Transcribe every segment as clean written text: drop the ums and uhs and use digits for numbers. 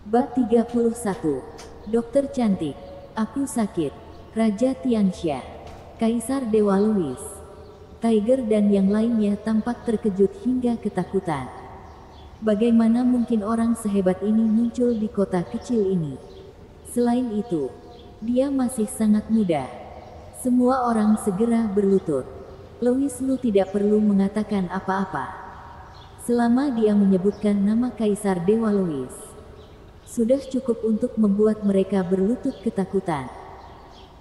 Bab 31. Dokter cantik, aku sakit. Raja Tianxia, Kaisar Dewa Louis, Tiger dan yang lainnya tampak terkejut hingga ketakutan. Bagaimana mungkin orang sehebat ini muncul di kota kecil ini? Selain itu, dia masih sangat muda. Semua orang segera berlutut. Louis Lu tidak perlu mengatakan apa-apa. Selama dia menyebutkan nama Kaisar Dewa Louis, sudah cukup untuk membuat mereka berlutut ketakutan.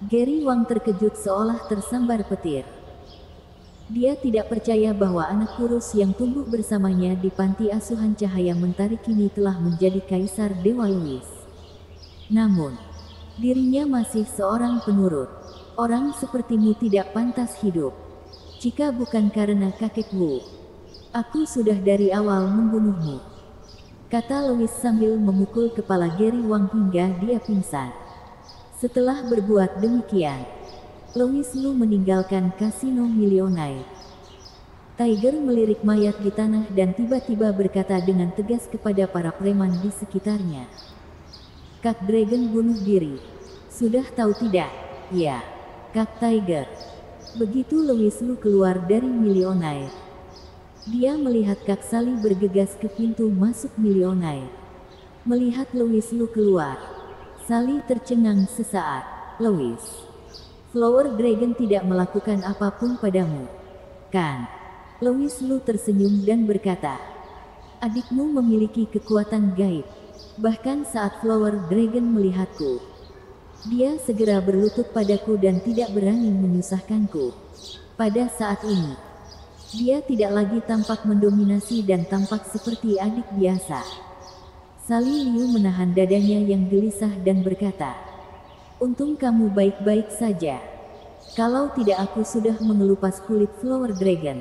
Gary Wang terkejut seolah tersambar petir. Dia tidak percaya bahwa anak kurus yang tumbuh bersamanya di panti asuhan Cahaya Mentari kini telah menjadi Kaisar Dewa Louis. Namun, dirinya masih seorang penurut. Orang sepertimu tidak pantas hidup. Jika bukan karena kakekmu, aku sudah dari awal membunuhmu, kata Louis sambil memukul kepala Gary Wang hingga dia pingsan. Setelah berbuat demikian, Louis Lu meninggalkan kasino Millionaire. Tiger melirik mayat di tanah dan tiba-tiba berkata dengan tegas kepada para preman di sekitarnya. Kak Dragon bunuh diri. Sudah tahu tidak? Ya, Kak Tiger. Begitu Louis Lu keluar dari Millionaire, dia melihat Kak Sally bergegas ke pintu masuk Millionaire. Melihat Louis Lu keluar, Sally tercengang sesaat. Louis, Flower Dragon tidak melakukan apapun padamu, kan? Louis Lu tersenyum dan berkata, adikmu memiliki kekuatan gaib. Bahkan saat Flower Dragon melihatku, dia segera berlutut padaku dan tidak berani menyusahkanku. Pada saat ini, dia tidak lagi tampak mendominasi dan tampak seperti adik biasa. Sally Liu menahan dadanya yang gelisah dan berkata, untung kamu baik-baik saja. Kalau tidak aku sudah mengelupas kulit Flower Dragon.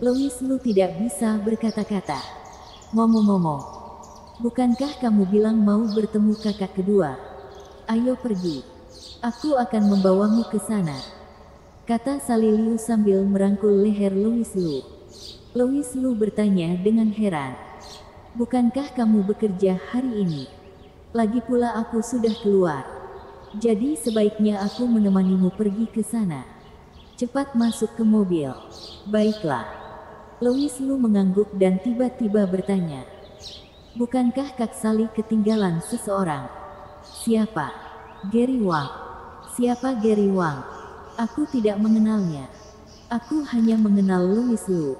Louis Lu tidak bisa berkata-kata. Ngomong-ngomong, bukankah kamu bilang mau bertemu kakak kedua? Ayo pergi. Aku akan membawamu ke sana, kata Sally Liu sambil merangkul leher Louis Lu. Louis Lu bertanya dengan heran. Bukankah kamu bekerja hari ini? Lagi pula aku sudah keluar. Jadi sebaiknya aku menemanimu pergi ke sana. Cepat masuk ke mobil. Baiklah. Louis Lu mengangguk dan tiba-tiba bertanya. Bukankah Kak Sally ketinggalan seseorang? Siapa? Gary Wang. Siapa Gary Wang? Aku tidak mengenalnya. Aku hanya mengenal Louis Lu.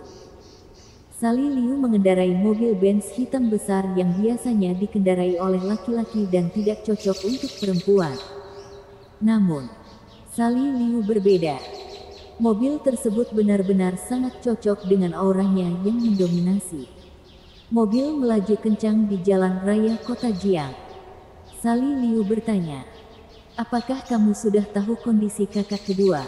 Sally Liu mengendarai mobil Benz hitam besar yang biasanya dikendarai oleh laki-laki dan tidak cocok untuk perempuan. Namun, Sally Liu berbeda. Mobil tersebut benar-benar sangat cocok dengan auranya yang mendominasi. Mobil melaju kencang di jalan raya kota Jiang. Sally Liu bertanya, apakah kamu sudah tahu kondisi kakak kedua?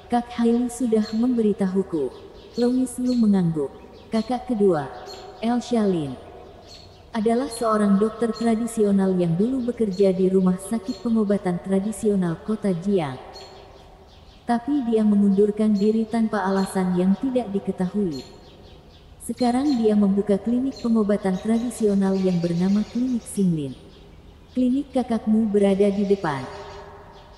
Kak Hailey sudah memberitahuku. Louis Lu mengangguk. Kakak kedua, El Shalin, adalah seorang dokter tradisional yang dulu bekerja di rumah sakit pengobatan tradisional kota Jiang. Tapi dia mengundurkan diri tanpa alasan yang tidak diketahui. Sekarang dia membuka klinik pengobatan tradisional yang bernama Klinik Xinglin. Klinik kakakmu berada di depan,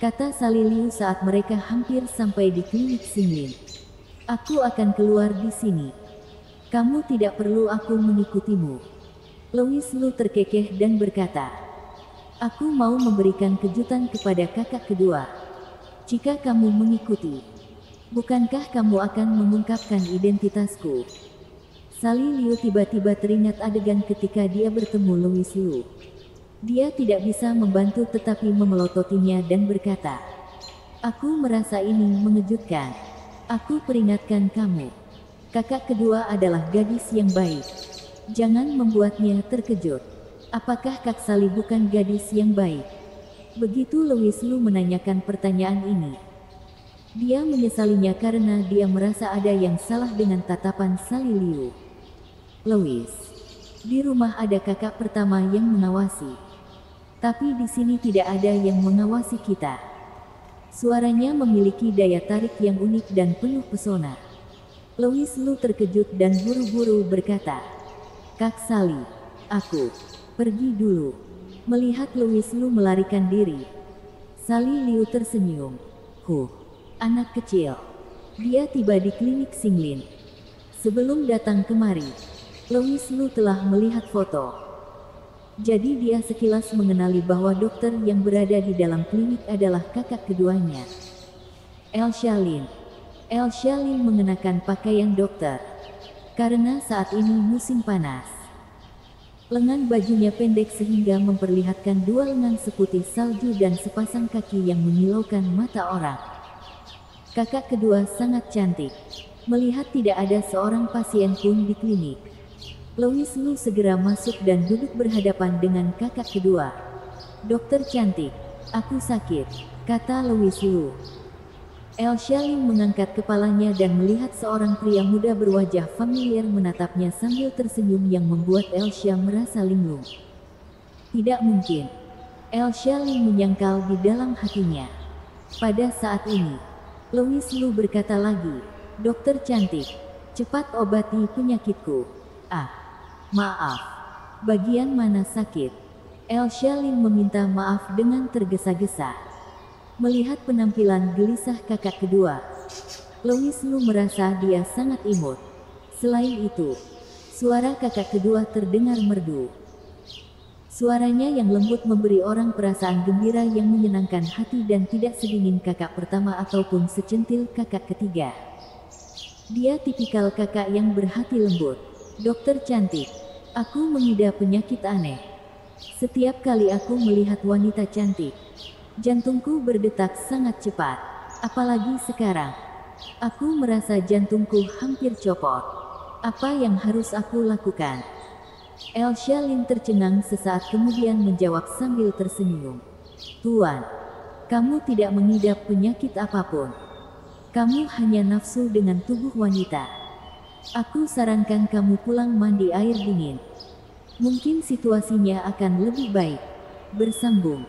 kata Sally Liu saat mereka hampir sampai di Klinik Xinglin. Aku akan keluar di sini. Kamu tidak perlu aku mengikutimu. Louis Lu terkekeh dan berkata, aku mau memberikan kejutan kepada kakak kedua. Jika kamu mengikuti, bukankah kamu akan mengungkapkan identitasku? Sally Liu tiba-tiba teringat adegan ketika dia bertemu Louis Lu. Dia tidak bisa membantu tetapi memelototinya dan berkata, aku merasa ini mengejutkan. Aku peringatkan kamu. Kakak kedua adalah gadis yang baik. Jangan membuatnya terkejut. Apakah Kak Sally bukan gadis yang baik? Begitu Louis Lu menanyakan pertanyaan ini, dia menyesalinya karena dia merasa ada yang salah dengan tatapan Sally Liu. Louis, di rumah ada kakak pertama yang mengawasi. Tapi di sini tidak ada yang mengawasi kita. Suaranya memiliki daya tarik yang unik dan penuh pesona. Louis Lu terkejut dan buru-buru berkata, Kak Sally, aku Pergi dulu. Melihat Louis Lu melarikan diri, Sally Liu tersenyum. Anak kecil. Dia tiba di klinik Xinglin. Sebelum datang kemari, Louis Lu telah melihat foto. Jadi dia sekilas mengenali bahwa dokter yang berada di dalam klinik adalah kakak keduanya. Elsa Lin. Elsa Lin mengenakan pakaian dokter. Karena saat ini musim panas, lengan bajunya pendek sehingga memperlihatkan dua lengan seputih salju dan sepasang kaki yang menyilaukan mata orang. Kakak kedua sangat cantik. Melihat tidak ada seorang pasien pun di klinik, Louis Lu segera masuk dan duduk berhadapan dengan kakak kedua. "Dokter cantik, aku sakit," kata Louis Lu. Elsa Lin mengangkat kepalanya dan melihat seorang pria muda berwajah familiar menatapnya sambil tersenyum yang membuat Elsa merasa linglung. Tidak mungkin. Elsa Lin menyangkal di dalam hatinya. Pada saat ini, Louis Lu berkata lagi, "Dokter cantik, cepat obati penyakitku." Maaf. Bagian mana sakit?" Elsa Lin meminta maaf dengan tergesa-gesa. Melihat penampilan gelisah kakak kedua, Louis Lu merasa dia sangat imut. Selain itu, suara kakak kedua terdengar merdu. Suaranya yang lembut memberi orang perasaan gembira yang menyenangkan hati dan tidak sedingin kakak pertama ataupun secentil kakak ketiga. Dia tipikal kakak yang berhati lembut. "Dokter cantik, aku mengidap penyakit aneh. Setiap kali aku melihat wanita cantik, jantungku berdetak sangat cepat. Apalagi sekarang, aku merasa jantungku hampir copot. Apa yang harus aku lakukan?" Elsa Lin tercengang sesaat kemudian menjawab sambil tersenyum. "Tuan, kamu tidak mengidap penyakit apapun. Kamu hanya nafsu dengan tubuh wanita. Aku sarankan kamu pulang mandi air dingin. Mungkin situasinya akan lebih baik." Bersambung.